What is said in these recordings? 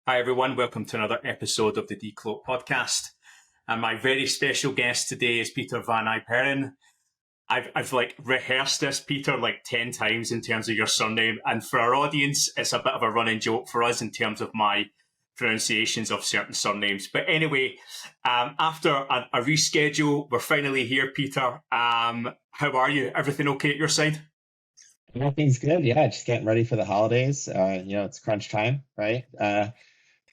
Hi everyone, welcome to another episode of the Decloak podcast. And my very special guest today is Pieter Vanlperen. I've rehearsed this, Peter, 10 times in terms of your surname. And for our audience, it's a bit of a running joke for us in terms of my pronunciations of certain surnames. But anyway, after a reschedule, we're finally here, Peter. How are you? Everything okay at your side? Everything's good. Yeah, just getting ready for the holidays. It's crunch time, right?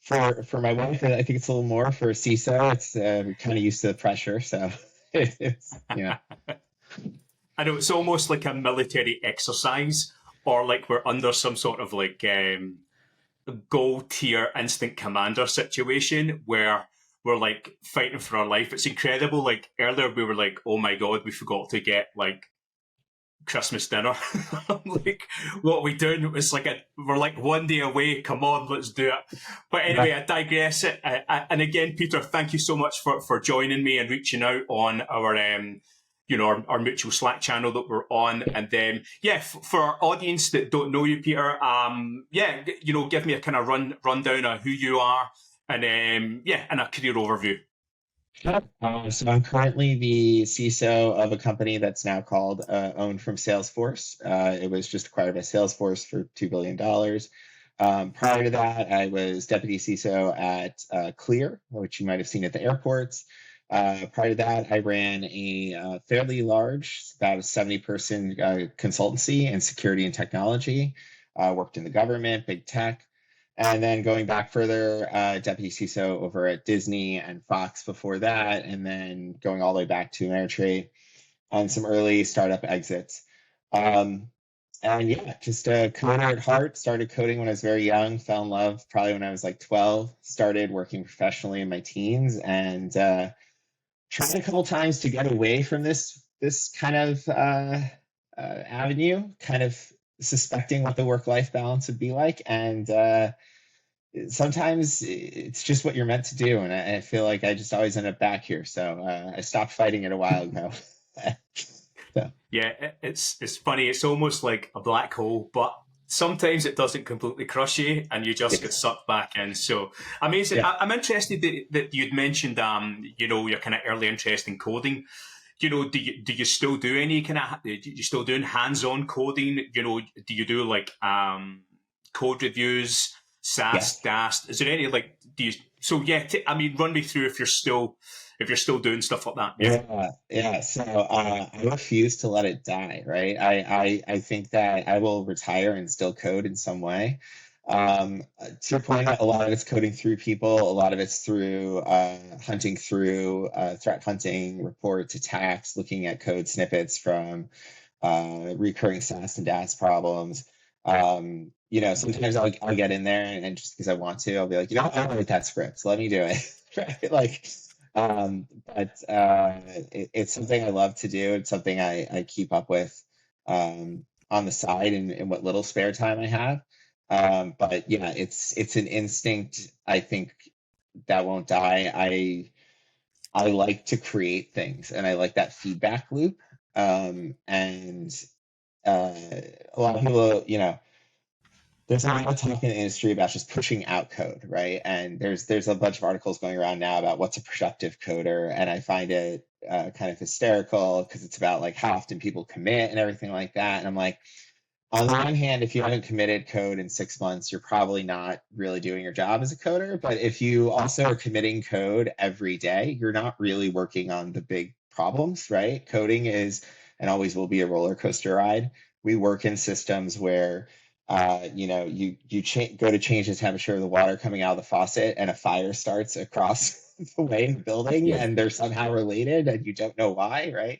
For my wife, I think it's a little more. For CISO, it's we're kind of used to the pressure, so it's. I know it's almost like a military exercise, or like we're under some sort of gold tier instant commander situation where we're like fighting for our life. It's incredible. Like earlier, we were like, "Oh my god, we forgot to get Christmas dinner." Like, what are we doing? It's we're like 1 day away. Come on, let's do it. But anyway, I digress. And again, Peter, thank you so much for joining me and reaching out on our mutual Slack channel that we're on. And then, for our audience that don't know you, Peter, give me a kind of rundown of who you are and and a career overview. Sure. So I'm currently the CISO of a company that's now called owned from Salesforce. It was just acquired by Salesforce for $2 billion. Prior to that, I was deputy CISO at Clear, which you might have seen at the airports. Prior to that, I ran a fairly large, about a 70-person consultancy in security and technology. Worked in the government, big tech. And then going back further, deputy CISO over at Disney and Fox before that, and then going all the way back to Ameritrade and some early startup exits. Just a coder at heart. Started coding when I was very young, fell in love probably when I was like 12, started working professionally in my teens, and tried a couple times to get away from this kind of avenue, kind of suspecting what the work-life balance would be like. And sometimes it's just what you're meant to do. And I feel like I just always end up back here. So I stopped fighting it a while ago. So. Yeah, it's funny. It's almost like a black hole, but sometimes it doesn't completely crush you and you just get sucked back in. So amazing. Yeah. I'm interested that you'd mentioned, your kind of early interest in coding. Do you still do any you still doing hands-on coding? Do you do code reviews, SAS, DAST? Is there any run me through if you're still doing stuff like that. Yeah. So I refuse to let it die, right? I think that I will retire and still code in some way. To your point, a lot of it's coding through people. A lot of it's through hunting through threat hunting, reports, attacks, looking at code snippets from recurring SAS and DAS problems. Sometimes I'll get in there and just because I want to, I'll be like, I'll write that script. Let me do it. It's something I love to do. It's something I keep up with on the side in what little spare time I have. It's an instinct, I think, that won't die. I like to create things and I like that feedback loop. A lot of people, there's a lot of talk in the industry about just pushing out code, right? And there's a bunch of articles going around now about what's a productive coder, and I find it kind of hysterical because it's about like how often people commit and everything like that. And I'm like, on the one hand, if you haven't committed code in 6 months, you're probably not really doing your job as a coder. But if you also are committing code every day, you're not really working on the big problems, right? Coding is and always will be a roller coaster ride. We work in systems where you go to change the temperature of the water coming out of the faucet and a fire starts across the way in the building and they're somehow related and you don't know why, right?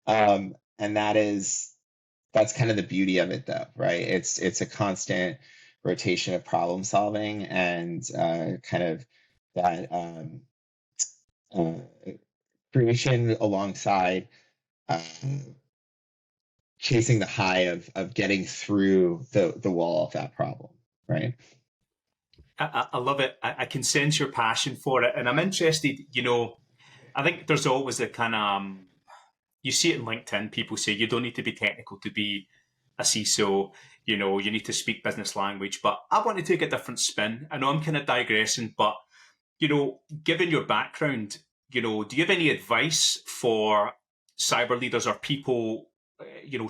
And that's kind of the beauty of it though, right? It's a constant rotation of problem solving and kind of that creation alongside chasing the high of getting through the wall of that problem, right? I love it. I can sense your passion for it. And I'm interested, I think there's always a kind of, you see it in LinkedIn, people say you don't need to be technical to be a CISO, you need to speak business language. But I want to take a different spin. I know I'm kind of digressing, but, given your background, do you have any advice for cyber leaders or people,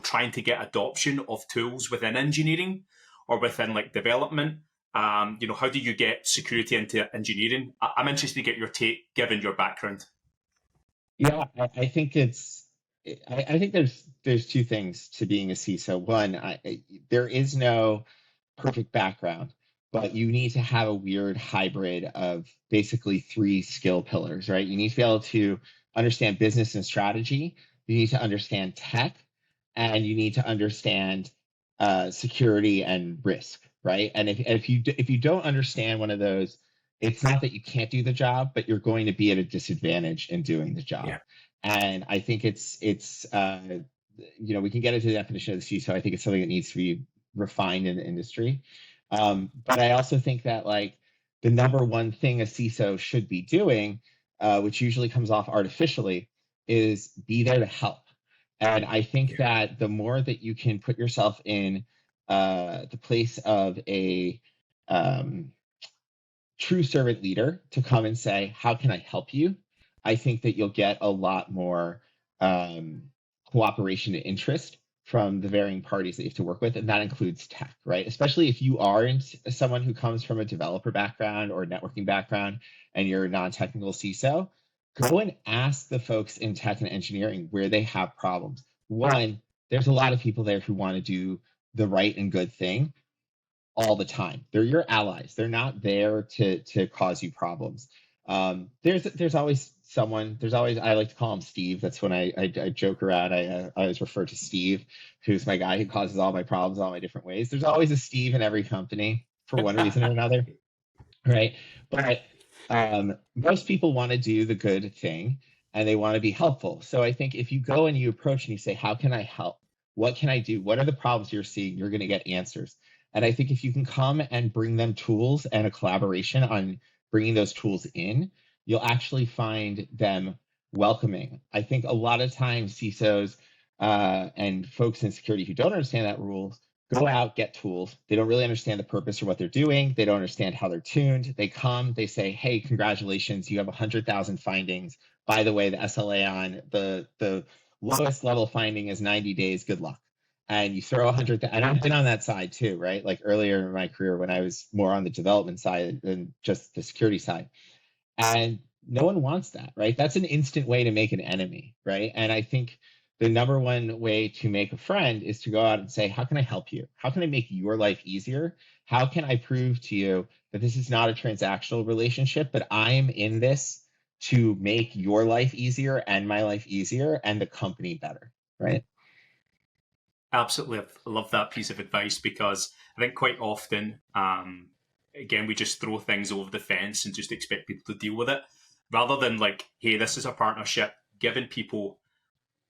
trying to get adoption of tools within engineering or within like development? How do you get security into engineering? I'm interested to get your take given your background. Yeah, I think I think there's two things to being a CISO. One, there is no perfect background, but you need to have a weird hybrid of basically three skill pillars, right? You need to be able to understand business and strategy. You need to understand tech, and you need to understand security and risk, right? And if you don't understand one of those, it's not that you can't do the job, but you're going to be at a disadvantage in doing the job. Yeah. And I think we can get into the definition of the CISO. I think it's something that needs to be refined in the industry. But I also think that like the number one thing a CISO should be doing, which usually comes off artificially, is be there to help. And I think that the more that you can put yourself in the place of a true servant leader to come and say, how can I help you? I think that you'll get a lot more um, cooperation and interest from the varying parties that you have to work with. And that includes tech, right? Especially if you aren't someone who comes from a developer background or a networking background and you're a non-technical CISO, go and ask the folks in tech and engineering where they have problems. One, there's a lot of people there who want to do the right and good thing all the time. They're your allies. They're not there to cause you problems. There's always someone. There's always, I like to call him Steve. That's when I joke around. I always refer to Steve, who's my guy who causes all my problems all my different ways. There's always a Steve in every company for one reason or another, right? But most people want to do the good thing and they want to be helpful. So I think if you go and you approach and you say, how can I help? What can I do? What are the problems you're seeing? You're going to get answers. And I think if you can come and bring them tools and a collaboration on bringing those tools in, you'll actually find them welcoming. I think a lot of times CISOs and folks in security who don't understand that rules go out, get tools. They don't really understand the purpose or what they're doing. They don't understand how they're tuned. They come, they say, hey, congratulations, you have 100,000 findings. By the way, the SLA on the lowest level finding is 90 days. Good luck. And you throw 100, and I've been on that side too, right? Like earlier in my career when I was more on the development side than just the security side. And no one wants that, right? That's an instant way to make an enemy, right? And I think the number one way to make a friend is to go out and say, how can I help you? How can I make your life easier? How can I prove to you that this is not a transactional relationship, but I am in this to make your life easier and my life easier and the company better, right? Absolutely. I love that piece of advice because I think quite often, again, we just throw things over the fence and just expect people to deal with it rather than like, hey, this is a partnership, giving people,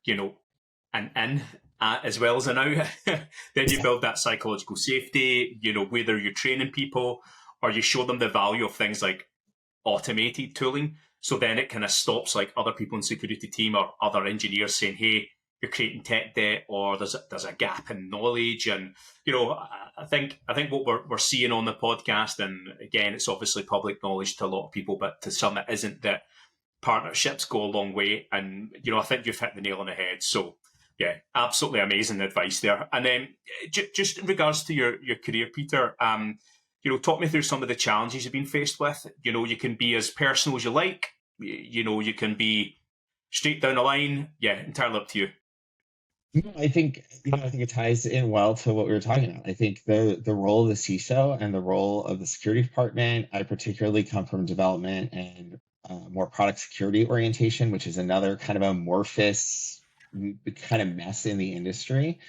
an in as well as an out. Then you build that psychological safety, whether you're training people or you show them the value of things like automated tooling. So then it kind of stops like other people in security team or other engineers saying, hey, you're creating tech debt or there's a gap in knowledge. And, I think what we're seeing on the podcast, and again, it's obviously public knowledge to a lot of people, but to some it isn't, that partnerships go a long way. And, I think you've hit the nail on the head. So yeah, absolutely amazing advice there. And then just in regards to your career, Peter, talk me through some of the challenges you've been faced with. You can be as personal as you like. You can be straight down the line. Yeah, entirely up to you. I think it ties in well to what we were talking about. I think the role of the CISO and the role of the security department. I particularly come from development and more product security orientation, which is another kind of amorphous kind of mess in the industry.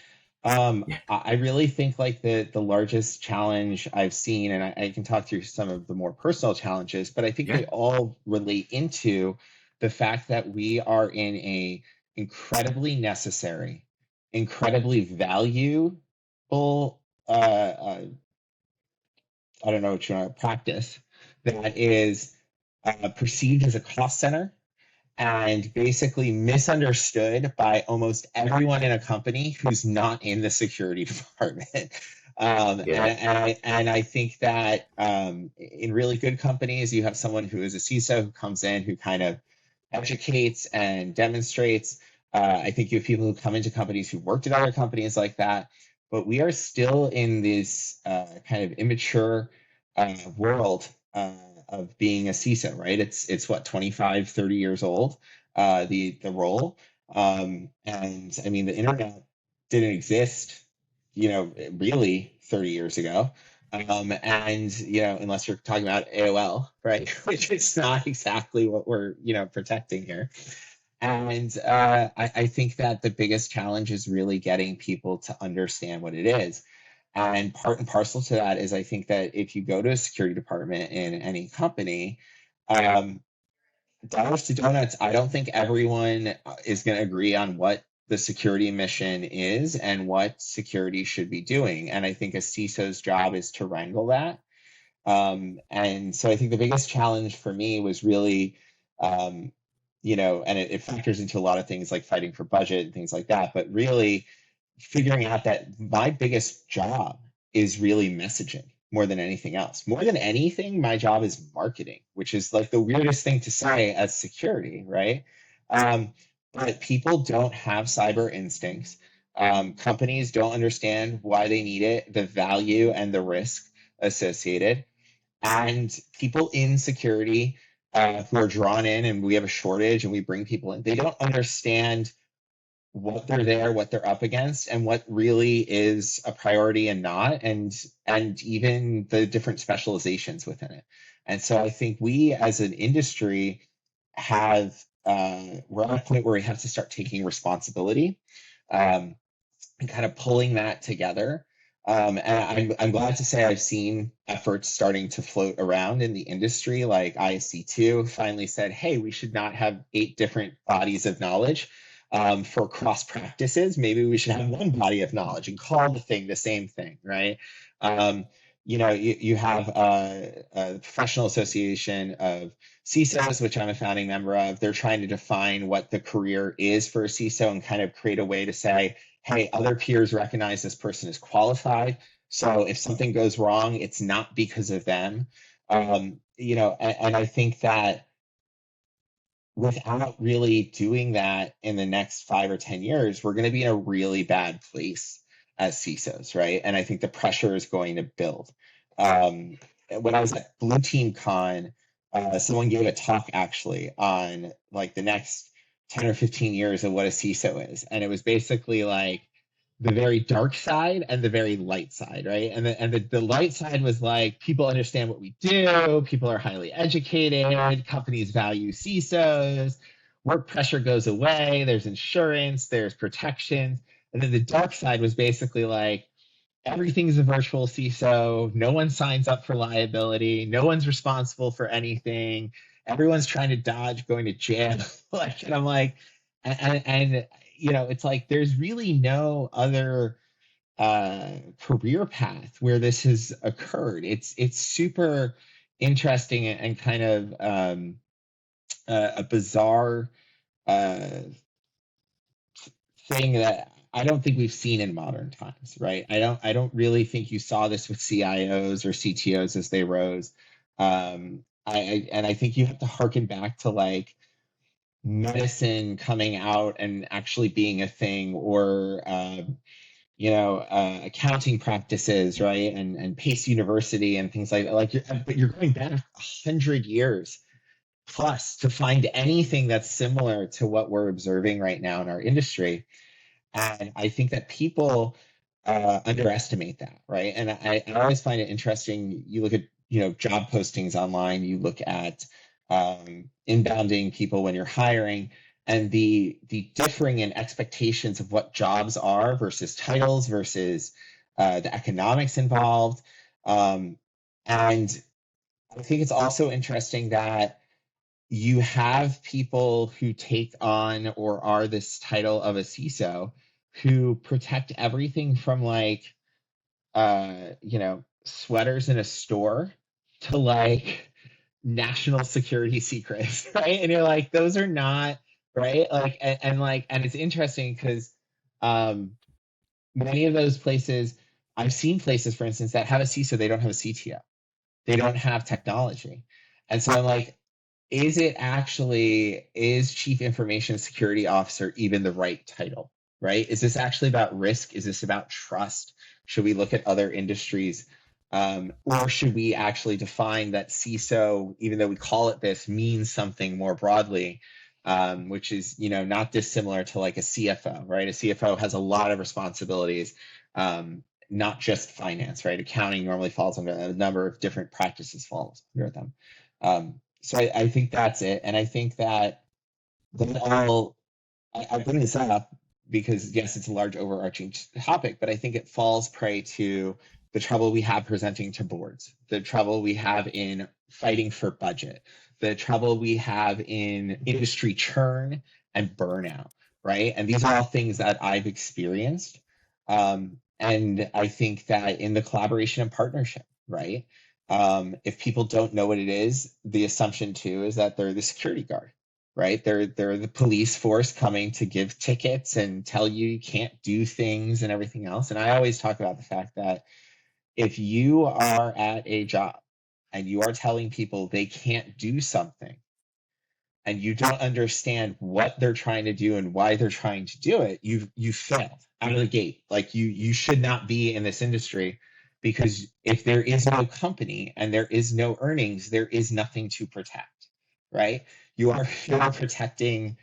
I really think like the largest challenge I've seen, and I can talk through some of the more personal challenges, but I think they all relate into the fact that we are in a incredibly necessary, incredibly valuable, I don't know what you want to practice that is perceived as a cost center and basically misunderstood by almost everyone in a company who's not in the security department. Yeah. And I think that in really good companies, you have someone who is a CISO who comes in, who kind of educates and demonstrates. I think you have people who come into companies who worked at other companies like that, but we are still in this kind of immature world of being a CISO, right? It's what, 25, 30 years old, the role. And I mean, the internet didn't exist, really 30 years ago. And, unless you're talking about AOL, right? Which is not exactly what we're, protecting here. And I think that the biggest challenge is really getting people to understand what it is. And part and parcel to that is I think that if you go to a security department in any company, um, dollars to donuts, I don't think everyone is going to agree on what the security mission is and what security should be doing. And I think a CISO's job is to wrangle that. And so I think the biggest challenge for me was really, um, and it factors into a lot of things like fighting for budget and things like that, but really figuring out that my biggest job is really messaging more than anything else. More than anything, my job is marketing, which is like the weirdest thing to say as security, right? But people don't have cyber instincts. Companies don't understand why they need it, the value and the risk associated. And people in security who are drawn in, and we have a shortage and we bring people in, they don't understand what they're there, what they're up against, and what really is a priority and not, and even the different specializations within it. And so I think we as an industry have we're at a point where we have to start taking responsibility um, and kind of pulling that together. And I'm glad to say I've seen efforts starting to float around in the industry, like ISC2 finally said, hey, we should not have 8 different bodies of knowledge for cross practices. Maybe we should have one body of knowledge and call the thing the same thing, right? Um, you have a professional association of CISOs, which I'm a founding member of. They're trying to define what the career is for a CISO and kind of create a way to say, hey, other peers recognize this person is qualified. So if something goes wrong, it's not because of them. And I think that without really doing that in the next 5 or 10 years, we're going to be in a really bad place as CISOs, right? And I think the pressure is going to build. When I was at Blue Team Con, someone gave a talk actually on like the next 10 or 15 years of what a CISO is. And it was basically like the very dark side and the very light side, right? And the light side was like people understand what we do, people are highly educated, companies value CISOs, work pressure goes away, there's insurance, there's protection. And then the dark side was basically like everything's a virtual CISO, no one signs up for liability, no one's responsible for anything, everyone's trying to dodge going to jail. Like, and I'm like, and it's like there's really no other career path where this has occurred. It's super interesting and kind of a bizarre uh, thing that I don't think we've seen in modern times, right? I don't really think you saw this with CIOs or CTOs as they rose. And I think you have to harken back to like medicine coming out and actually being a thing, or accounting practices, right? And Pace University and things like that. But you're going back 100 years plus to find anything that's similar to what we're observing right now in our industry. And I think that people underestimate that, right? And I always find it interesting. You look at job postings online. You look at inbounding people when you're hiring, and the differing in expectations of what jobs are versus titles versus the economics involved. And I think it's also interesting that you have people who take on or are this title of a CISO who protect everything from like sweaters in a store to like national security secrets, right? And you're like, those are not right. Like, and it's interesting because um, many of those places, I've seen places, for instance, that have a CISO, they don't have a CTO, they don't have technology, and so I'm like, is chief information security officer even the right title, right? Is this actually about risk? Is this about trust? Should we look at other industries? Or should we actually define that CISO, even though we call it this, means something more broadly, which is, not dissimilar to like a CFO, right? A CFO has a lot of responsibilities, not just finance, right? Accounting normally falls under a number of different practices falls under them. So I think that's it. And I think that I bring this up because, yes, it's a large overarching topic, but I think it falls prey to the trouble we have presenting to boards, the trouble we have in fighting for budget, the trouble we have in industry churn and burnout, right? And these are all things that I've experienced. And I think that in the collaboration and partnership, right? If people don't know what it is, the assumption too is that they're the security guard, right? They're the police force coming to give tickets and tell you can't do things and everything else. And I always talk about the fact that if you are at a job and you are telling people they can't do something and you don't understand what they're trying to do and why they're trying to do it, you've failed out of the gate. Like you should not be in this industry, because if there is no company and there is no earnings, there is nothing to protect, right? You're protecting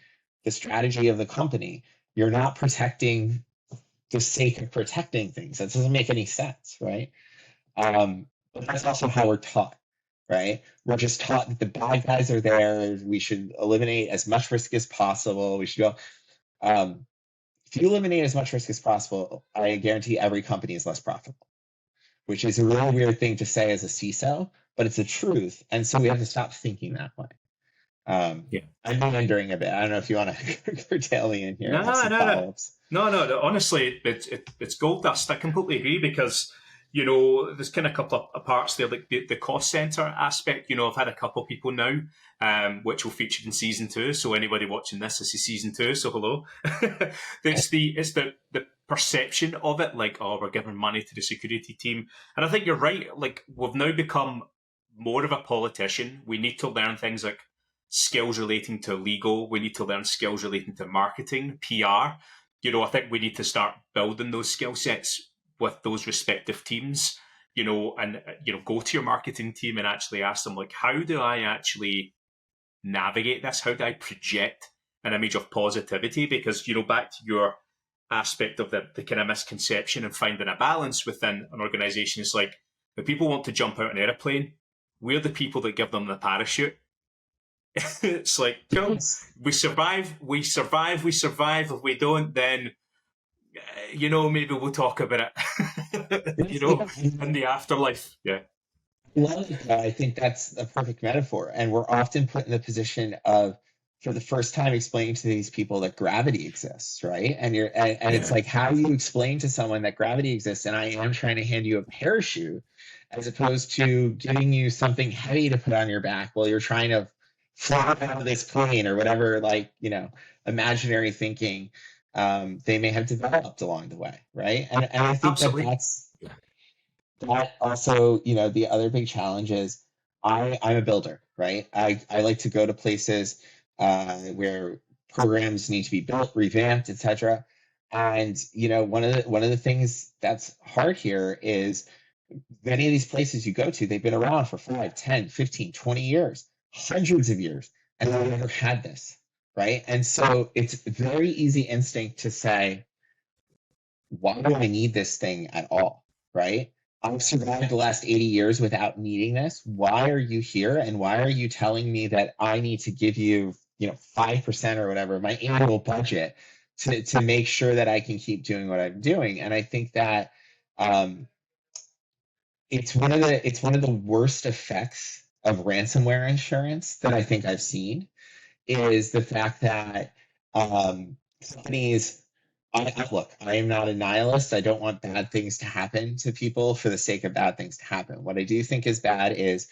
the strategy of the company. You're not protecting the sake of protecting things. That doesn't make any sense, right? But that's also how we're taught, right? We're just taught that the bad guys are there. We should eliminate as much risk as possible. We should go. If you eliminate as much risk as possible, I guarantee every company is less profitable, which is a really weird thing to say as a CISO, but it's the truth. And so we have to stop thinking that way. Yeah. I'm meandering a bit. I don't know if you want to curtail me in here No, and have some no, no. follow-ups. No. Honestly, it's gold dust. I completely agree because, there's kind of a couple of parts there, like the cost center aspect. I've had a couple of people now, which will feature in season 2. So anybody watching this is season 2. So hello. it's the perception of it, like, oh, we're giving money to the security team. And I think you're right. Like, we've now become more of a politician. We need to learn things like skills relating to legal. We need to learn skills relating to marketing, PR. I think we need to start building those skill sets with those respective teams, and, go to your marketing team and actually ask them, like, how do I actually navigate this? How do I project an image of positivity? Because, back to your aspect of the kind of misconception and finding a balance within an organization is like, if people want to jump out an airplane, we're the people that give them the parachute. It's like, cool, we survive. If we don't, then, maybe we'll talk about it, in the afterlife. Yeah. I think that's a perfect metaphor. And we're often put in the position of, for the first time, explaining to these people that gravity exists, right? And it's like, how do you explain to someone that gravity exists and I am trying to hand you a parachute, as opposed to giving you something heavy to put on your back while you're trying to fly out of this plane or whatever, like, imaginary thinking they may have developed along the way, right? And I think that also, the other big challenge is I'm a builder, right? I like to go to places where programs need to be built, revamped, etc. And one of the things that's hard here is many of these places you go to, they've been around for 5, 10, 15, 20 years, hundreds of years, and they've never had this, right? And so it's very easy instinct to say, why do I need this thing at all, right? I've survived the last 80 years without needing this. Why are you here? And why are you telling me that I need to give you, 5% or whatever, my annual budget to make sure that I can keep doing what I'm doing? And I think that it's one of the worst effects of ransomware insurance that I think I've seen, is the fact that companies, look, I am not a nihilist. I don't want bad things to happen to people for the sake of bad things to happen. What I do think is bad is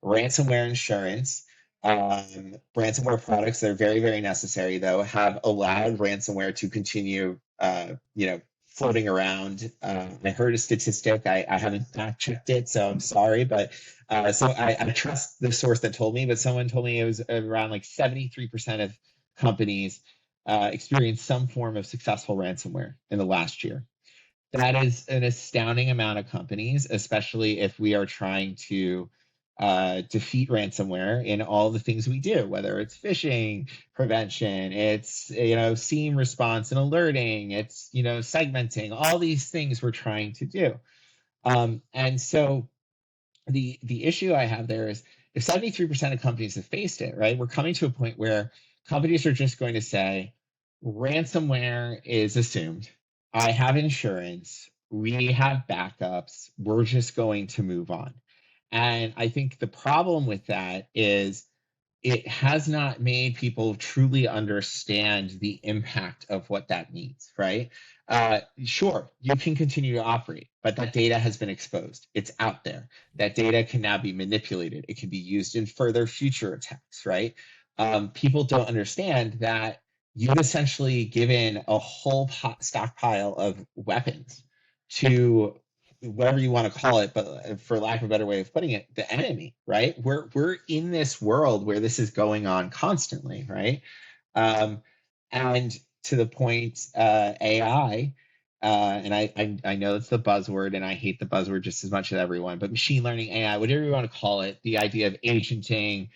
ransomware insurance. Ransomware products that are very, very necessary, though, have allowed ransomware to continue, floating around. I heard a statistic. I haven't fact checked it, so I'm sorry, but so I trust the source that told me, but someone told me it was around like 73% of companies experienced some form of successful ransomware in the last year. That is an astounding amount of companies, especially if we are trying to defeat ransomware in all the things we do, whether it's phishing prevention, it's SIEM response and alerting, it's segmenting, all these things we're trying to do. And so the issue I have there is if 73% of companies have faced it, right, we're coming to a point where companies are just going to say ransomware is assumed. I have insurance. We have backups. We're just going to move on. And I think the problem with that is it has not made people truly understand the impact of what that means, right? Sure, you can continue to operate, but that data has been exposed. It's out there. That data can now be manipulated. It can be used in further future attacks, right? People don't understand that you've essentially given a whole stockpile of weapons to whatever you want to call it, but for lack of a better way of putting it, the enemy, right? We're in this world where this is going on constantly, right? And to the point, AI, and I know it's the buzzword, and I hate the buzzword just as much as everyone, but machine learning, AI, whatever you want to call it, the idea of agenting,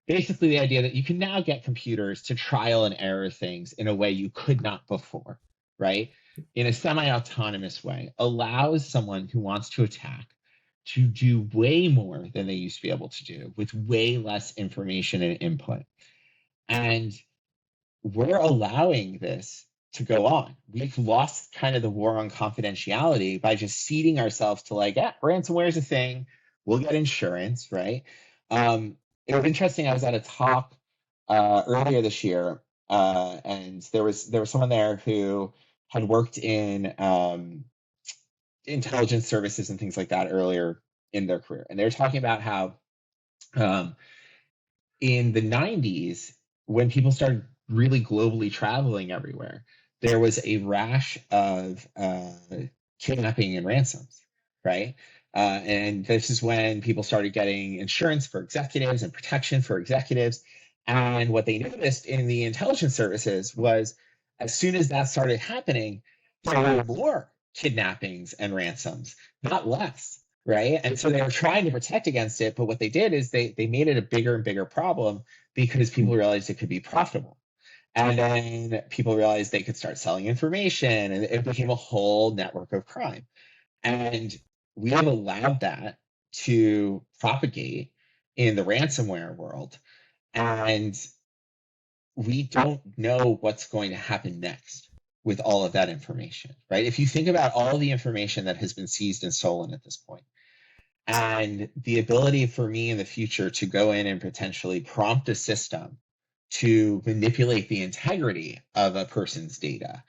basically the idea that you can now get computers to trial and error things in a way you could not before, right? In a semi-autonomous way, allows someone who wants to attack to do way more than they used to be able to do with way less information and input. And we're allowing this to go on. We've lost kind of the war on confidentiality by just ceding ourselves to like, yeah, ransomware is a thing. We'll get insurance, right? It was interesting. I was at a talk earlier this year, and there was someone there who had worked in intelligence services and things like that earlier in their career, and they were talking about how in the 90s, when people started really globally traveling everywhere, there was a rash of kidnapping and ransoms, right? And this is when people started getting insurance for executives and protection for executives. And what they noticed in the intelligence services was as soon as that started happening, there were more kidnappings and ransoms, not less, right? And so they were trying to protect against it, but what they did is they made it a bigger and bigger problem because people realized it could be profitable. And then people realized they could start selling information, and it became a whole network of crime. And we have allowed that to propagate in the ransomware world. And we don't know what's going to happen next with all of that information, right? If you think about all the information that has been seized and stolen at this point, and the ability for me in the future to go in and potentially prompt a system to manipulate the integrity of a person's data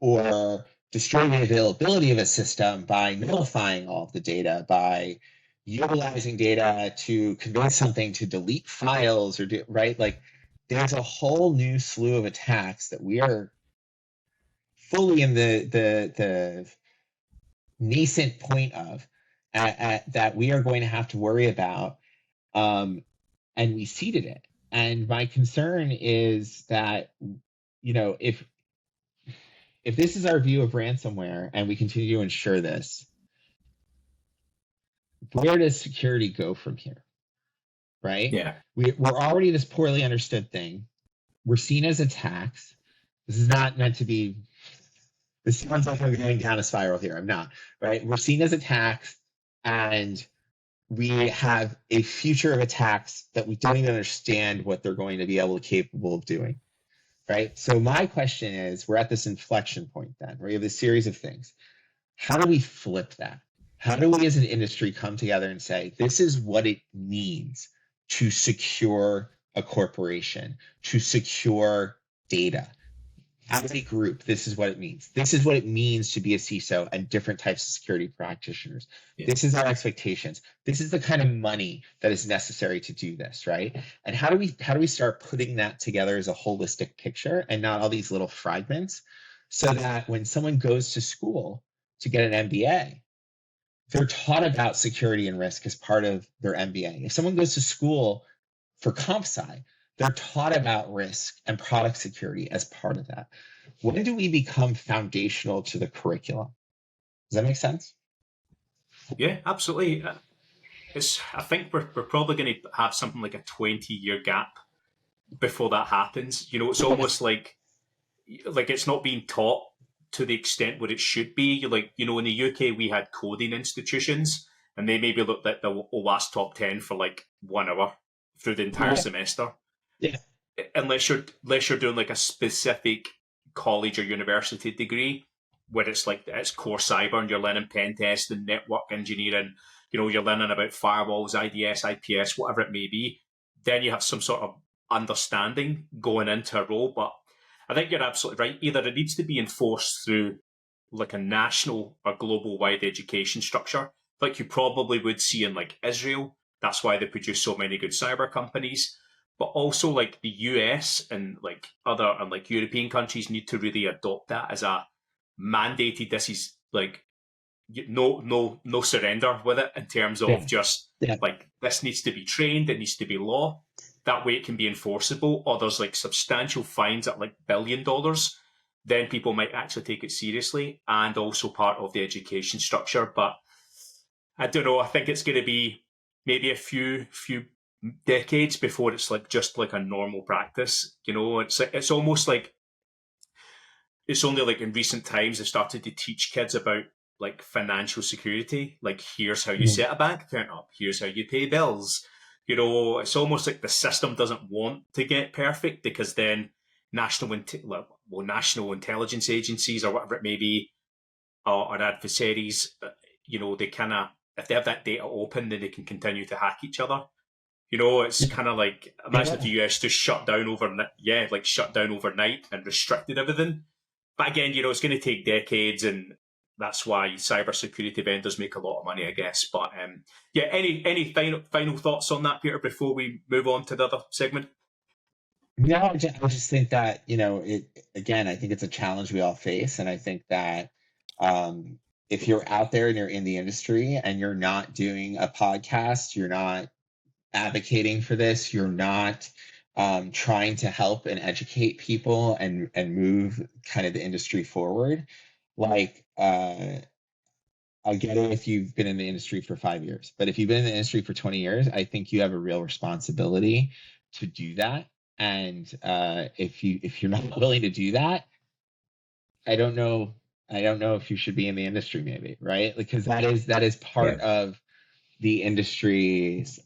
or destroy the availability of a system by nullifying all of the data, by utilizing data to convince something to delete files or do, right? Like there's a whole new slew of attacks that we are fully in the nascent point of that we are going to have to worry about, and we seeded it. And my concern is that, if this is our view of ransomware and we continue to ensure this, where does security go from here? Right? Yeah. We're already this poorly understood thing. We're seen as attacks. This is not meant to be. This sounds like I'm going down a spiral here. I'm not. Right? We're seen as attacks, and we have a future of attacks that we don't even understand what they're going to be capable of doing, right? So my question is, we're at this inflection point then, where you have this series of things. How do we flip that? How do we as an industry come together and say, this is what it means to secure a corporation, to secure data? as a group, this is what it means. This is what it means to be a CISO and different types of security practitioners. Yeah. This is our expectations. This is the kind of money that is necessary to do this, right? And how do we start putting that together as a holistic picture and not all these little fragments, so that when someone goes to school to get an MBA, they're taught about security and risk as part of their MBA. If someone goes to school for comp sci, they're taught about risk and product security as part of that. When do we become foundational to the curriculum? Does that make sense? Yeah, absolutely. I think we're probably going to have something like a 20-year gap before that happens. It's almost like it's not being taught to the extent where it should be. In the UK, we had coding institutions, and they maybe looked at the last top 10 for like 1 hour through the entire semester. Yeah. Unless you're doing like a specific college or university degree where it's core cyber and you're learning pen test and network engineering, you're learning about firewalls, IDS, IPS, whatever it may be, then you have some sort of understanding going into a role. But I think you're absolutely right. Either it needs to be enforced through like a national or global wide education structure, like you probably would see in like Israel. That's why they produce so many good cyber companies. But also like the US and like other and like European countries need to really adopt that as a mandated. This is like no surrender with it in terms of just like this needs to be trained, it needs to be law. That way it can be enforceable, or there's like substantial fines at like $1 billion. Then people might actually take it seriously and also part of the education structure. But I don't know. I think it's going to be maybe a few decades before it's like just like a normal practice. It's almost like it's only like in recent times they started to teach kids about like financial security. Like, here's how you set a bank account up. Here's how you pay bills. It's almost like the system doesn't want to get perfect, because then national intelligence agencies or whatever it may be, or adversaries, they kind of, if they have that data open, then they can continue to hack each other. It's kind of like, imagine if the US just shut down overnight, shut down overnight and restricted everything. But again, it's going to take decades, and that's why cybersecurity vendors make a lot of money, I guess. But any final thoughts on that, Peter, before we move on to the other segment? No, I just think that, again, I think it's a challenge we all face. And I think that if you're out there and you're in the industry and you're not doing a podcast, you're not advocating for this, you're not trying to help and educate people and move kind of the industry forward, like I'll get it if you've been in the industry for 5 years, but if you've been in the industry for 20 years, I think you have a real responsibility to do that. And if you're not willing to do that, I don't know if you should be in the industry, maybe, right? Because that is part of the industry's.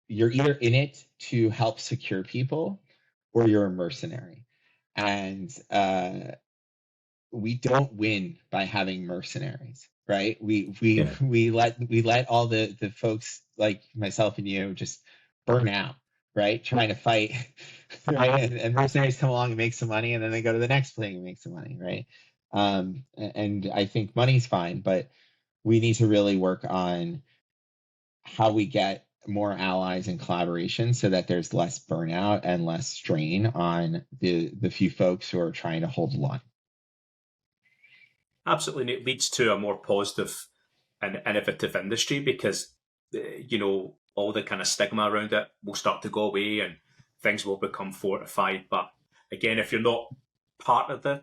You're either in it to help secure people, or you're a mercenary, and we don't win by having mercenaries, right? We let all the folks like myself and you just burn out, right? Trying to fight, right? And mercenaries come along and make some money, and then they go to the next thing and make some money, right? And I think money's fine, but we need to really work on how we get more allies and collaboration so that there's less burnout and less strain on the few folks who are trying to hold the line. Absolutely, and it leads to a more positive and innovative industry, because all the kind of stigma around it will start to go away and things will become fortified. But again, if you're not part of the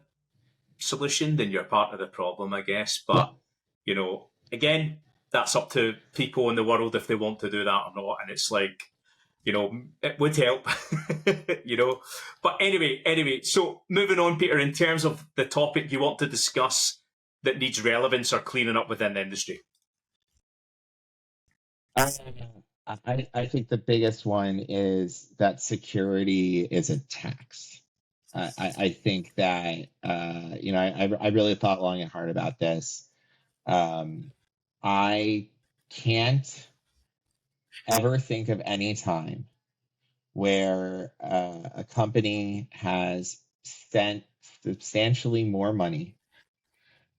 solution, then you're part of the problem, I guess. But again, that's up to people in the world if they want to do that or not. And it's like, it would help, But anyway, so moving on, Peter, in terms of the topic you want to discuss that needs relevance or cleaning up within the industry. I think the biggest one is that security is a tax. I think that, I really thought long and hard about this. I can't ever think of any time where a company has spent substantially more money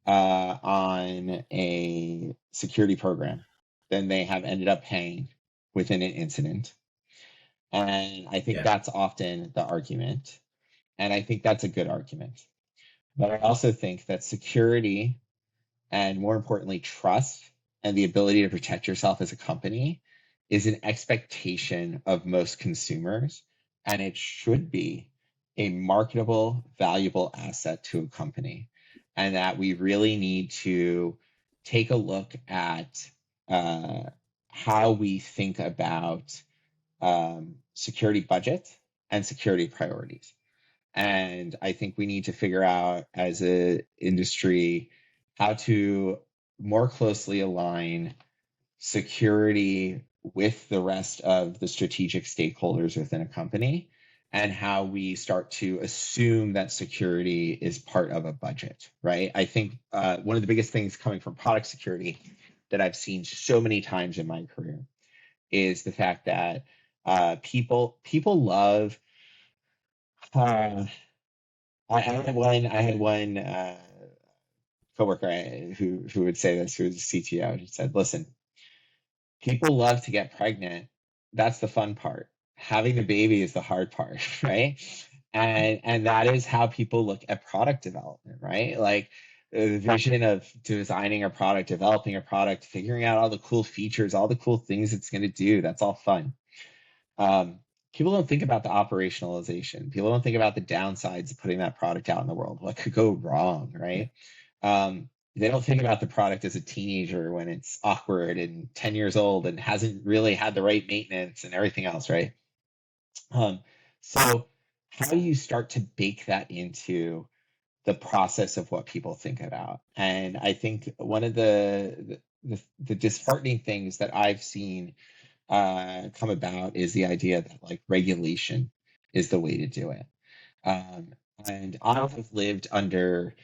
on a security program than they have ended up paying within an incident. And I think Yeah. that's often the argument. And I think that's a good argument. But I also think that security and, more importantly, trust and the ability to protect yourself as a company is an expectation of most consumers. And it should be a marketable, valuable asset to a company. And that we really need to take a look at how we think about security budget and security priorities. And I think we need to figure out as an industry how to more closely align security with the rest of the strategic stakeholders within a company, and how we start to assume that security is part of a budget, right? I think one of the biggest things coming from product security that I've seen so many times in my career is the fact that people love I had one coworker who would say this, who was a CTO. He said, "Listen, people love to get pregnant. That's the fun part. Having the baby is the hard part, right?" And that is how people look at product development, right? Like the vision of designing a product, developing a product, figuring out all the cool features, all the cool things it's going to do. That's all fun. Um, People don't think about the operationalization. People don't think about the downsides of putting that product out in the world. What could go wrong, right? They don't think about the product as a teenager when it's awkward and 10 years old and hasn't really had the right maintenance and everything else, right? So how do you start to bake that into the process of what people think about? And I think one of the disheartening things that I've seen come about is the idea that like regulation is the way to do it. Um, and I have lived under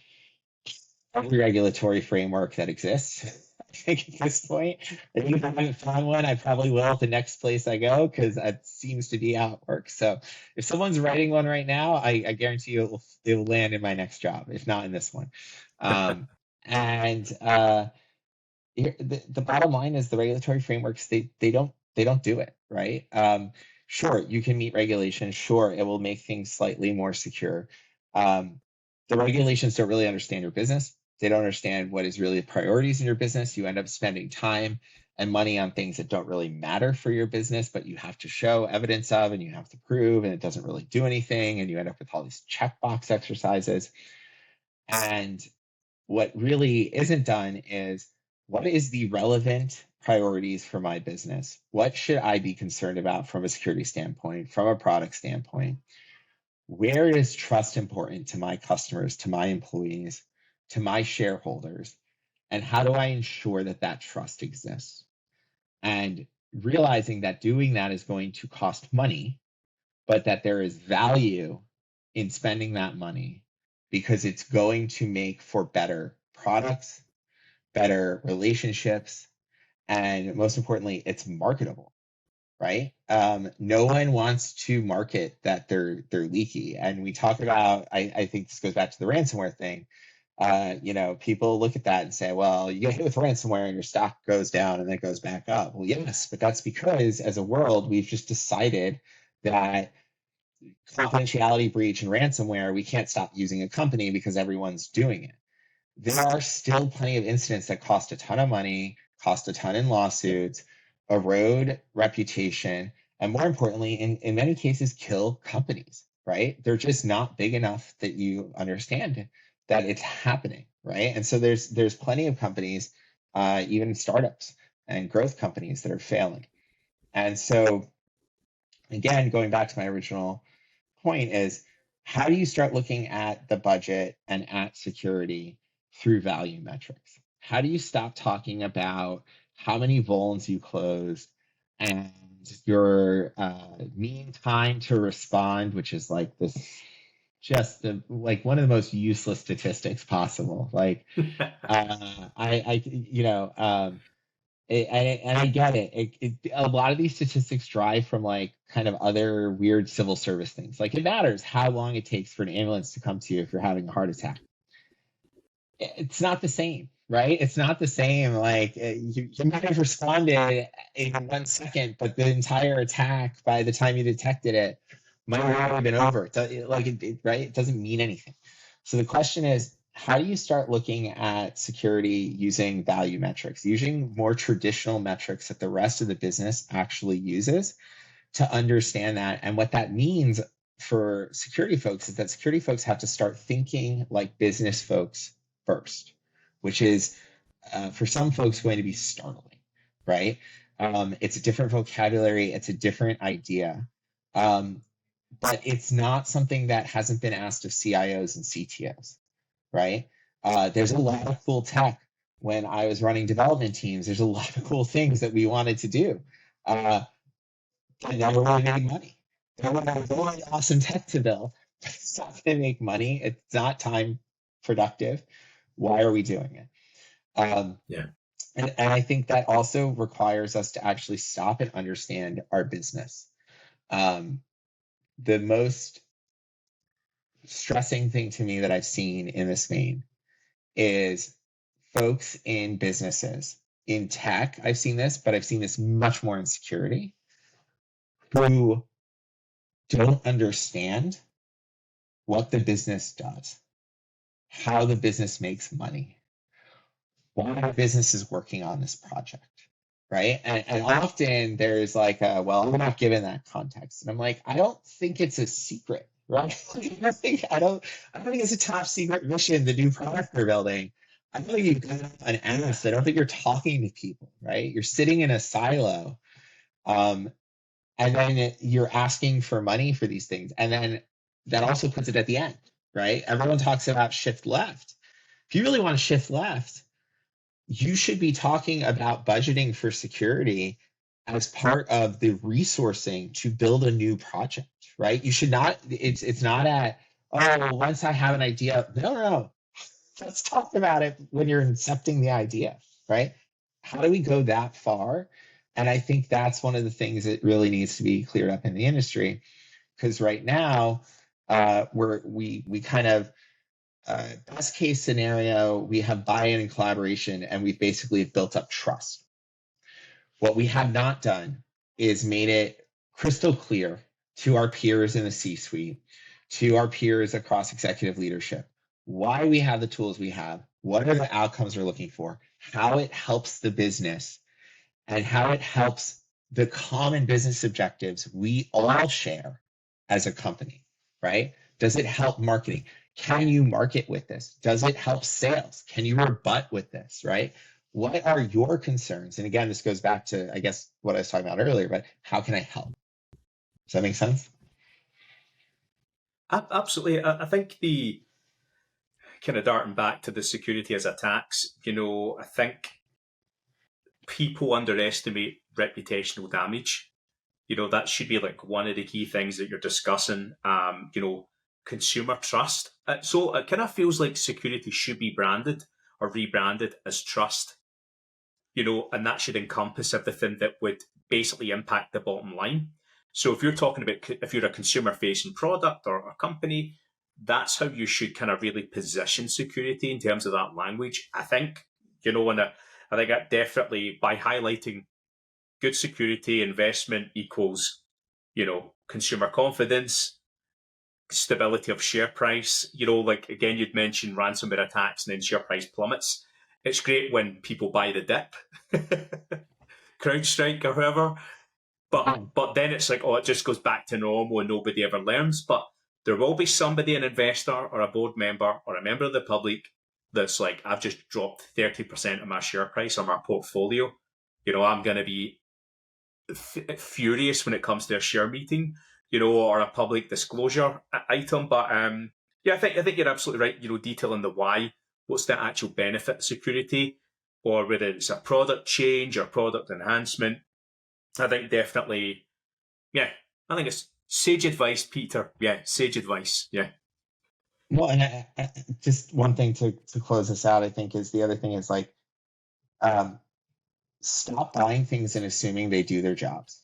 every regulatory framework that exists. I think at this point, I think if I haven't found one, I probably will at the next place I go, because that seems to be how it works. So if someone's writing one right now, I guarantee you it will land in my next job, if not in this one. And the bottom line is the regulatory frameworks, they don't do it right. Sure, you can meet regulations. Sure, it will make things slightly more secure. Um, the regulations don't really understand your business. They don't understand what is really the priorities in your business. You end up spending time and money on things that don't really matter for your business, but you have to show evidence of and you have to prove, and it doesn't really do anything. And you end up with all these checkbox exercises. And what really isn't done is, what is the relevant priorities for my business? What should I be concerned about from a security standpoint, from a product standpoint? Where is trust important to my customers, to my employees, to my shareholders? And how do I ensure that that trust exists? And realizing that doing that is going to cost money, but that there is value in spending that money because it's going to make for better products, better relationships, and most importantly, it's marketable, right? No one wants to market that they're leaky. And we talk about, I think this goes back to the ransomware thing. People look at that and say, well, you get hit with ransomware and your stock goes down and then it goes back up. Well, yes, but that's because as a world, we've just decided that confidentiality breach and ransomware, we can't stop using a company because everyone's doing it. There are still plenty of incidents that cost a ton of money, cost a ton in lawsuits, erode reputation, and more importantly, in many cases, kill companies, right? They're just not big enough that you understand that it's happening, right? And so there's plenty of companies, even startups and growth companies, that are failing. And so again, going back to my original point, is how do you start looking at the budget and at security through value metrics? How do you stop talking about how many vulns you closed and your mean time to respond, which is like this, just like one of the most useless statistics possible. Like I And I get it. A lot of these statistics drive from like kind of other weird civil service things. Like it matters how long it takes for an ambulance to come to you if you're having a heart attack. It's not the same, right? It's not the same. Like you might have responded in 1 second, but the entire attack by the time you detected it might have already been over. Right? It doesn't mean anything. So the question is, how do you start looking at security using value metrics, using more traditional metrics that the rest of the business actually uses to understand that? And what that means for security folks is that security folks have to start thinking like business folks first, which is for some folks going to be startling, right? It's a different vocabulary, it's a different idea. But it's not something that hasn't been asked of CIOs and CTOs, right? There's a lot of cool tech. When I was running development teams, there's a lot of cool things that we wanted to do. But never really made money. There were really awesome tech to build. It's not going to make money. It's not time productive. Why are we doing it? Yeah. And I think that also requires us to actually stop and understand our business. The most stressing thing to me that I've seen in this vein is folks in businesses. In tech, I've seen this, but I've seen this much more in security, who don't understand what the business does, how the business makes money, why the business is working on this project, right? And often there's like, well, I'm not given that context, and I'm like, I don't think it's a secret, right? I don't think it's a top secret mission, the new product they're building. I don't think you've got an ask. I don't think you're talking to people, right? You're sitting in a silo, and then you're asking for money for these things, and then that also puts it at the end, right? Everyone talks about shift left. If you really want to shift left, you should be talking about budgeting for security as part of the resourcing to build a new project, right? You should not, it's not at, oh, once I have an idea. No. Let's talk about it when you're incepting the idea, right? How do we go that far? And I think that's one of the things that really needs to be cleared up in the industry, because right now we kind of, best case scenario, we have buy-in and collaboration, and we've basically built up trust. What we have not done is made it crystal clear to our peers in the C-suite, to our peers across executive leadership, why we have the tools we have, what are the outcomes we're looking for, how it helps the business, and how it helps the common business objectives we all share as a company, right? Does it help marketing? Can you market with this? Does it help sales? Can you rebut with this, right? What are your concerns? And again, this goes back to, I guess, what I was talking about earlier, but how can I help? Does that make sense? Absolutely. I think the kind of darting back to the security as attacks, I think people underestimate reputational damage. That should be like one of the key things that you're discussing. Consumer trust. So it kind of feels like security should be branded or rebranded as trust, and that should encompass everything that would basically impact the bottom line. So if you're talking about, if you're a consumer facing product or a company, that's how you should kind of really position security in terms of that language. I think, and I think that definitely by highlighting good security investment equals, consumer confidence, stability of share price. Like again, you'd mentioned ransomware attacks and then share price plummets. It's great when people buy the dip, CrowdStrike or whoever. But then it's like, it just goes back to normal and nobody ever learns. But there will be somebody, an investor or a board member or a member of the public, that's like, I've just dropped 30% of my share price on my portfolio. I'm going to be furious when it comes to a share meeting, or a public disclosure item. But I think you're absolutely right. Detailing the why, what's the actual benefit of security, or whether it's a product change or product enhancement. I think definitely, I think it's sage advice, Peter. Yeah, sage advice. Yeah. Well, and just one thing to close this out, I think, is the other thing is like, um, stop buying things and assuming they do their jobs.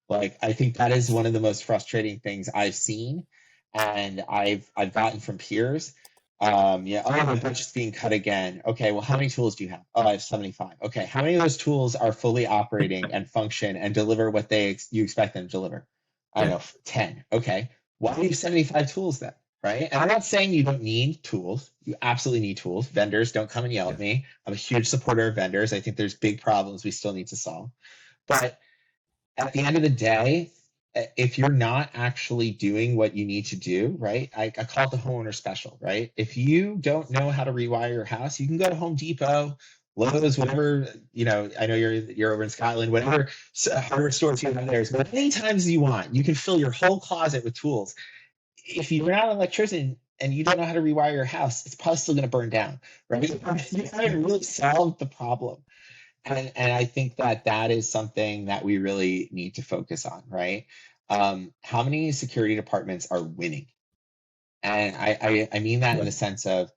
Like, I think that is one of the most frustrating things I've seen, and I've gotten from peers. Yeah, oh, my budget's being cut again. Okay, well, how many tools do you have? Oh, I have 75. Okay, how many of those tools are fully operating and function and deliver what you expect them to deliver? I don't know, 10. Okay, why do you have 75 tools then? Right? And I'm not saying you don't need tools. You absolutely need tools. Vendors, don't come and yell at me. I'm a huge supporter of vendors. I think there's big problems we still need to solve. But at the end of the day, if you're not actually doing what you need to do, right? I call it the homeowner special, right? If you don't know how to rewire your house, you can go to Home Depot, Lowe's, whatever, I know you're over in Scotland, whatever hardware stores you have there, but many times you want, you can fill your whole closet with tools. If you're not an electrician and you don't know how to rewire your house, it's probably still going to burn down, right? You haven't really solved the problem. And I think that is something that we really need to focus on, right? How many security departments are winning? And I mean that in the sense of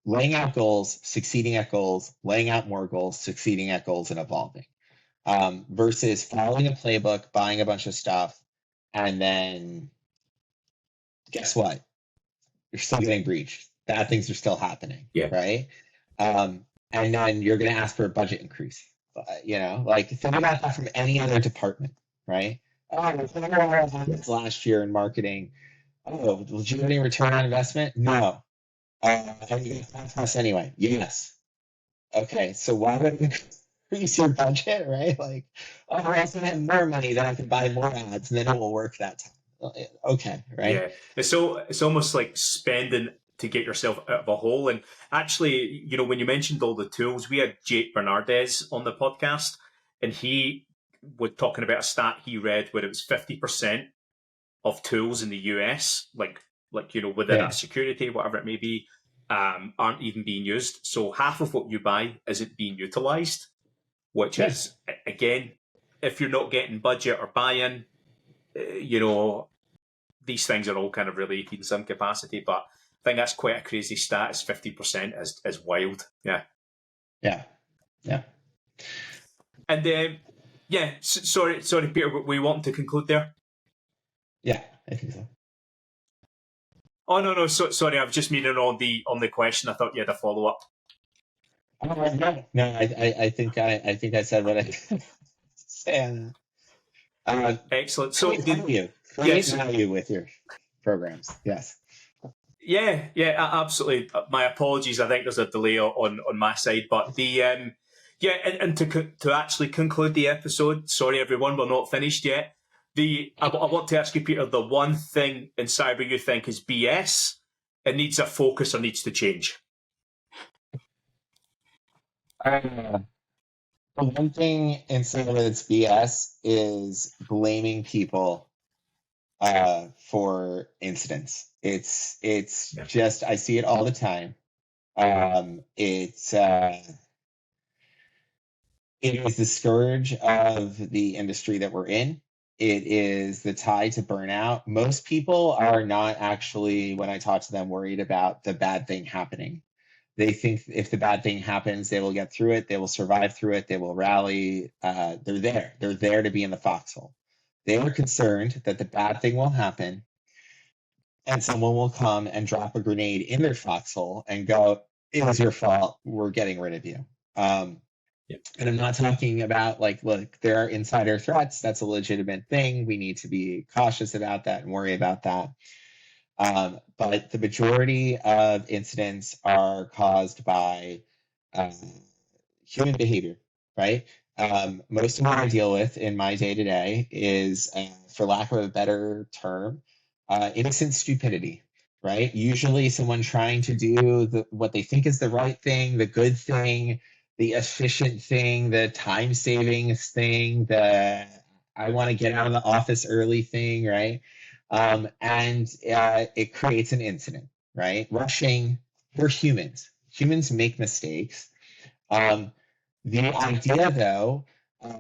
laying out goals, succeeding at goals, laying out more goals, succeeding at goals, and evolving. Versus following a playbook, buying a bunch of stuff, and then guess what? You're still getting breached. Bad things are still happening, right? And then you're going to ask for a budget increase. Like think about that from any other department, right? Oh, last year in marketing. Oh, did you get any return on investment? No. Are you going to cost us anyway? Yes. Okay, so why would I increase your budget, right? Like, oh, I also have more money, then I can buy more ads, and then it will work that time. Okay, right? Yeah, it's almost like spending to get yourself out of a hole. And actually, when you mentioned all the tools, we had Jake Bernardez on the podcast, and he was talking about a stat he read where it was 50% of tools in the US, within a security, whatever it may be, aren't even being used. So half of what you buy isn't being utilized, which is, again, if you're not getting budget or buy-in, these things are all kind of related in some capacity, but I think that's quite a crazy stat. It's 50% is wild. Yeah. And sorry, Peter, but we want to conclude there. Yeah, I think so. Oh no, sorry, I was just meaning on the question. I thought you had a follow up. No, I think I said what I said. Excellent. So create value with your programs. Yes. Yeah, absolutely. My apologies. I think there's a delay on my side, but and to actually conclude the episode, sorry everyone, we're not finished yet. I want to ask you, Peter, the one thing in cyber you think is BS, it needs a focus or needs to change. The one thing in cyber that's BS is blaming people for incidents. It's just, I see it all the time. It is the scourge of the industry that we're in. It is the tie to burnout. Most people are not actually, when I talk to them, worried about the bad thing happening. They think if the bad thing happens, they will get through it. They will survive through it. They will rally. They're there. They're there to be in the foxhole. They are concerned that the bad thing will happen and someone will come and drop a grenade in their foxhole and go, it was your fault. We're getting rid of you. And I'm not talking about look, there are insider threats. That's a legitimate thing. We need to be cautious about that and worry about that. But the majority of incidents are caused by human behavior, right? Most of what I deal with in my day-to-day is, for lack of a better term, innocent stupidity, right? Usually someone trying to do what they think is the right thing, the good thing, the efficient thing, the time savings thing, the I want to get out of the office early thing, right? And it creates an incident, right? Rushing, we're humans. Humans make mistakes. The idea, though,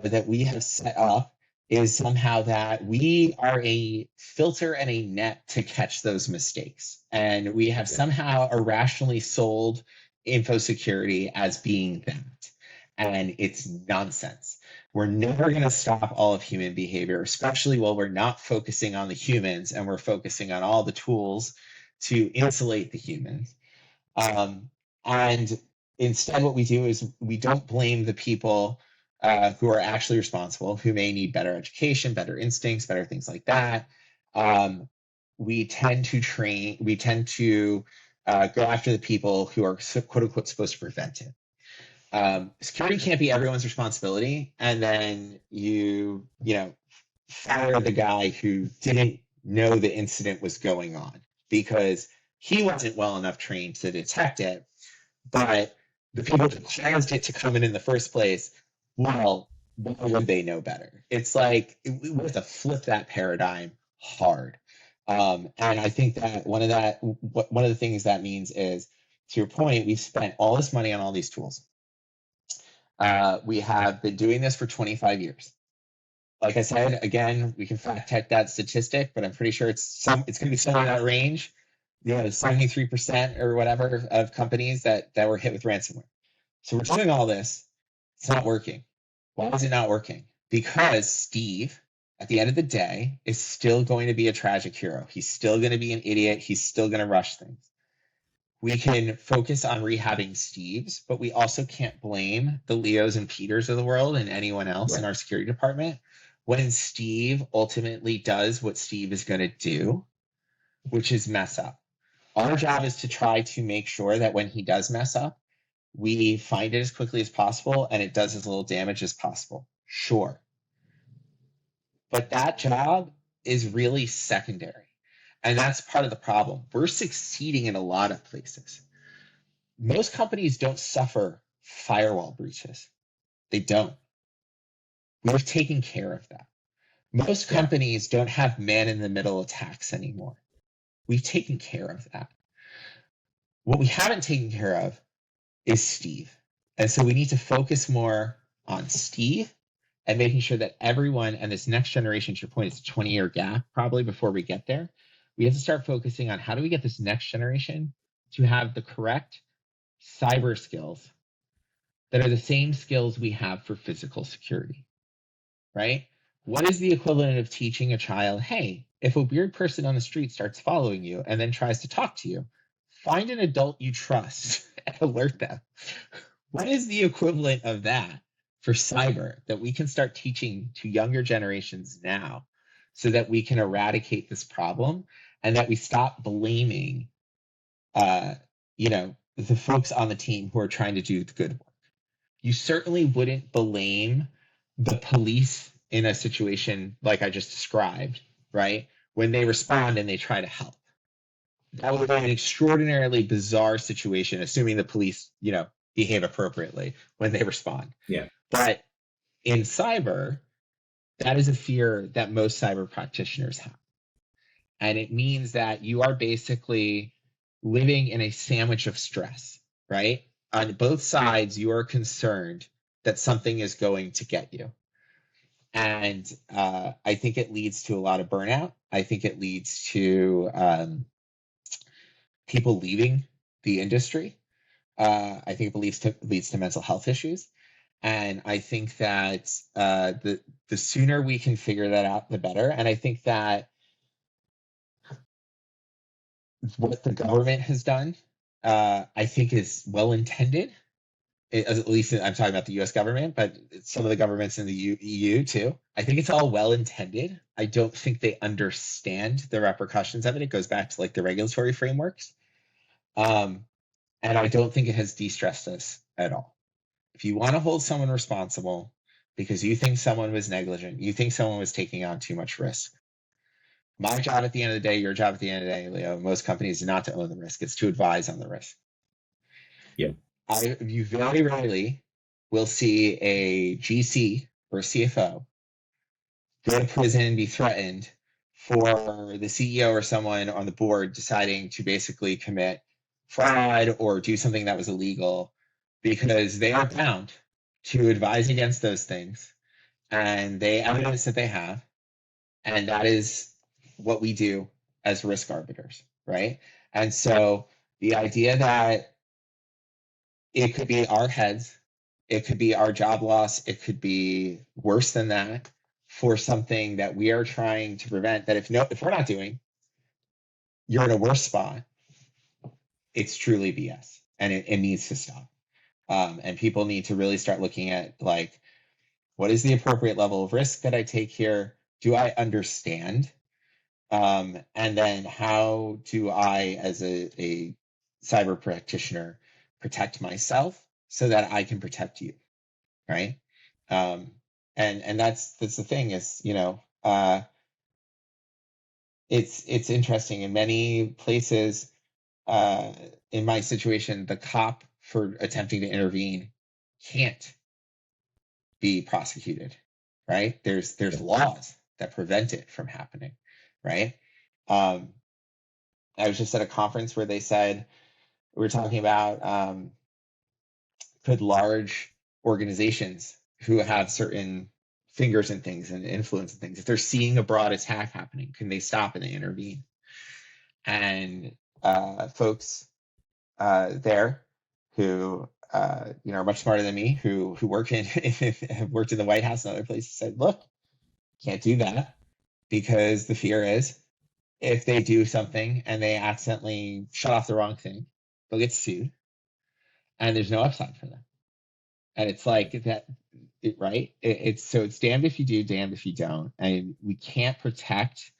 that we have set up is somehow that we are a filter and a net to catch those mistakes. And we have somehow irrationally sold info security as being that. And it's nonsense. We're never going to stop all of human behavior, especially while we're not focusing on the humans and we're focusing on all the tools to insulate the humans. And instead, what we do is we don't blame the people who are actually responsible, who may need better education, better instincts, better things like that. We tend to go after the people who are quote unquote supposed to prevent it. Security can't be everyone's responsibility, and then you fire the guy who didn't know the incident was going on because he wasn't well enough trained to detect it. But the people who caused it to come in the first place, well, why would they know better? It's like we have to flip that paradigm hard. And I think that one of the things that means is, to your point, we've spent all this money on all these tools. We have been doing this for 25 years. Like I said, again, we can fact check that statistic, but I'm pretty sure it's going to be somewhere in that range. 73% or whatever of companies that were hit with ransomware. So we're doing all this. It's not working. Why is it not working? Because Steve, at the end of the day, is still going to be a tragic hero. He's still going to be an idiot. He's still going to rush things. We can focus on rehabbing Steves, but we also can't blame the Leos and Peters of the world and anyone else in our security department when Steve ultimately does what Steve is going to do, which is mess up. Our job is to try to make sure that when he does mess up, we find it as quickly as possible and it does as little damage as possible. Sure. But that job is really secondary. And that's part of the problem. We're succeeding in a lot of places. Most companies don't suffer firewall breaches. They don't. We've taken care of that. Most companies don't have man-in-the-middle attacks anymore. We've taken care of that. What we haven't taken care of is Steve. And so we need to focus more on Steve and making sure that everyone, and this next generation, to your point, it's a 20-year gap probably before we get there. We have to start focusing on how do we get this next generation to have the correct cyber skills that are the same skills we have for physical security, right? What is the equivalent of teaching a child, hey, if a weird person on the street starts following you and then tries to talk to you, find an adult you trust and alert them. What is the equivalent of that for cyber that we can start teaching to younger generations now so that we can eradicate this problem and that we stop blaming, the folks on the team who are trying to do the good work? You certainly wouldn't blame the police in a situation like I just described, right? When they respond and they try to help. That would be an extraordinarily bizarre situation, assuming the police, behave appropriately when they respond. Yeah. But in cyber, that is a fear that most cyber practitioners have. And it means that you are basically living in a sandwich of stress, right? On both sides, you are concerned that something is going to get you. And I think it leads to a lot of burnout. I think it leads to people leaving the industry. I think it leads to mental health issues. And I think that the sooner we can figure that out, the better. And I think that what the government has done, I think is well-intended. At least I'm talking about the US government, but some of the governments in the EU too. I think it's all well-intended. I don't think they understand the repercussions of it. It goes back to the regulatory frameworks. And I don't think it has de-stressed us at all. If you want to hold someone responsible because you think someone was negligent, you think someone was taking on too much risk, my job at the end of the day, your job at the end of the day, Leo, most companies is not to own the risk. It's to advise on the risk. Yeah. You very rarely will see a GC or a CFO go to prison and be threatened for the CEO or someone on the board deciding to basically commit fraud or do something that was illegal, because they are bound to advise against those things and they evidence that they have. And that is what we do as risk arbiters, right? And so the idea that it could be our heads It could be our job loss. It could be worse than that for something that we are trying to prevent. That if we're not doing, you're in a worse spot. It's truly BS, and it needs to stop. And people need to really start looking at, like, what is the appropriate level of risk that I take here? Do I understand? And then how do I, as a cyber practitioner, protect myself so that I can protect you, right? Um, and that's the thing is, it's interesting in many places. In my situation, the cop for attempting to intervene can't be prosecuted, right? There's laws that prevent it from happening, right? Um, I was just at a conference where they said we were talking about, could large organizations who have certain fingers in things and influence in things, if they're seeing a broad attack happening, can they stop and intervene? And folks there who are much smarter than me, who work in have worked in the White House and other places, said, look, can't do that, because the fear is if they do something and they accidentally shut off the wrong thing, they'll get sued, and there's no upside for them. And it's like that, right? It's damned if you do, damned if you don't. And we can't protect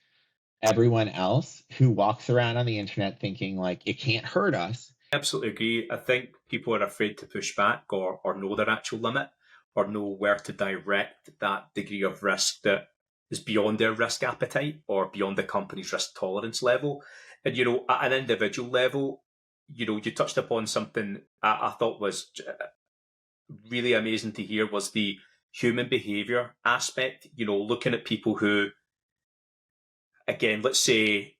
everyone else who walks around on the internet thinking like it can't hurt us. I absolutely agree. I think people are afraid to push back or know their actual limit or know where to direct that degree of risk that is beyond their risk appetite or beyond the company's risk tolerance level. And, at an individual level, you touched upon something I thought was really amazing to hear was the human behavior aspect, looking at people who, again, let's say,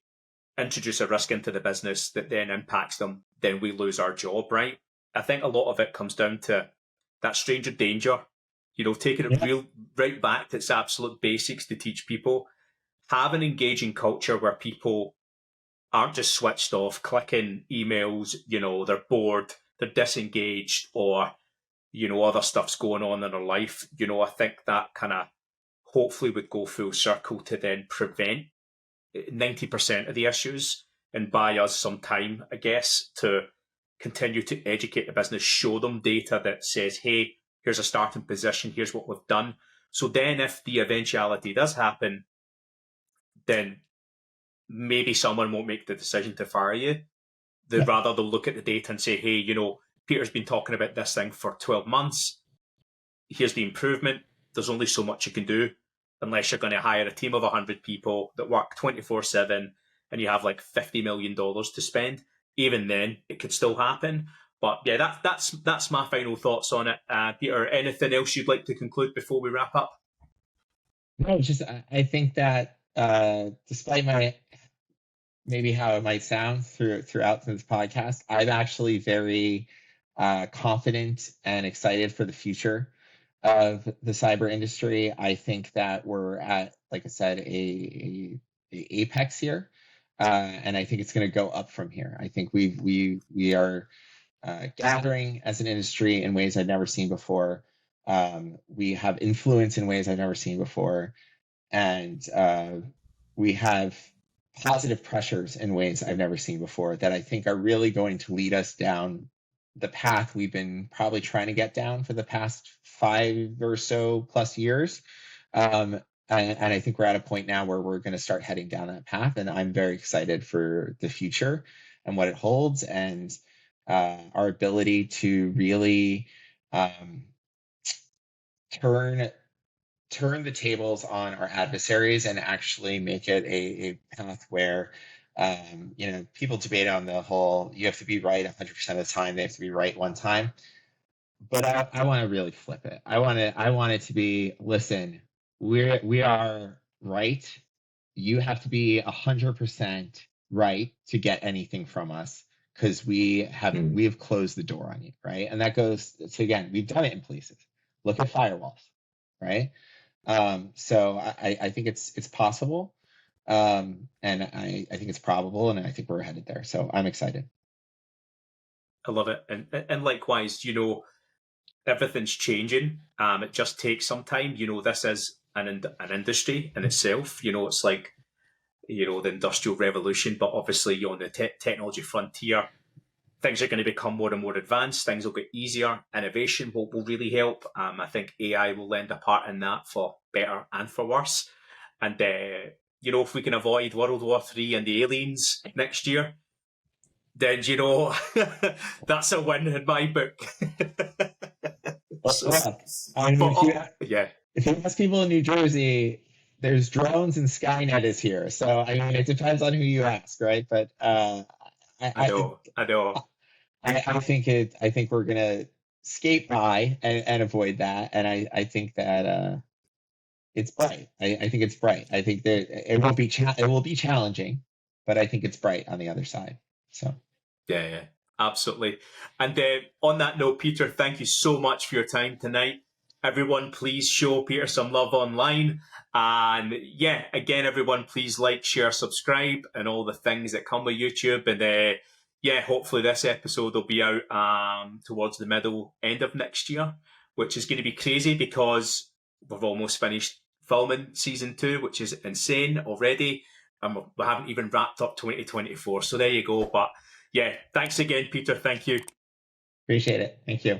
introduce a risk into the business that then impacts them, then we lose our job, right? I think a lot of it comes down to that stranger danger, taking it right back to its absolute basics to teach people. Have an engaging culture where people aren't just switched off, clicking emails, they're bored, they're disengaged, or, other stuff's going on in their life. I think that kind of hopefully would go full circle to then prevent 90% of the issues and buy us some time, I guess, to continue to educate the business, show them data that says, hey, here's a starting position, here's what we've done. So then if the eventuality does happen, then maybe someone won't make the decision to fire you. Rather they'll look at the data and say, hey, Peter's been talking about this thing for 12 months. Here's the improvement. There's only so much you can do unless you're going to hire a team of 100 people that work 24/7 and you have like $50 million to spend. Even then, it could still happen. But yeah, that's my final thoughts on it. Peter, anything else you'd like to conclude before we wrap up? No, just I think that despite my maybe how it might sound throughout this podcast, I'm actually very confident and excited for the future of the cyber industry. I think that we're at, like I said, a apex here, and I think it's going to go up from here. I think we are gathering as an industry in ways I've never seen before. We have influence in ways I've never seen before, and we have positive pressures in ways I've never seen before that I think are really going to lead us down the path we've been probably trying to get down for the past 5 or so plus years. And I think we're at a point now where we're going to start heading down that path. And I'm very excited for the future and what it holds, and our ability to really turn the tables on our adversaries and actually make it a path where people debate on the whole you have to be right 100% of the time, they have to be right one time, but I want to really flip it. I want it to be, listen, we are right, you have to be 100% right to get anything from us, because we have closed the door on you, right? And that goes to, again, we've done it in places. Look at firewalls, right? So I think it's possible, and I think it's probable, and I think we're headed there. So I'm excited. I love it. And likewise, everything's changing. It just takes some time. This is an industry in itself. It's like, the industrial revolution, but obviously on the technology frontier, things are going to become more and more advanced. Things will get easier. Innovation will really help. I think AI will lend a part in that for better and for worse. And, if we can avoid World War III and the aliens next year, then, that's a win in my book. So, yeah. If you ask people in New Jersey, there's drones and Skynet is here. So, I mean, it depends on who you ask, right? But I know. I think we're gonna skate by and avoid that. And I think that it's bright. I think it's bright. I think that it will be challenging, but I think it's bright on the other side. So yeah, absolutely. And on that note, Pieter, thank you so much for your time tonight. Everyone, please show Pieter some love online. And yeah, again, everyone, please like, share, subscribe, and all the things that come with YouTube. And hopefully this episode will be out towards the end of next year, which is going to be crazy because we've almost finished filming season 2, which is insane already. And we haven't even wrapped up 2024. So there you go. But yeah, thanks again, Pieter. Thank you. Appreciate it. Thank you.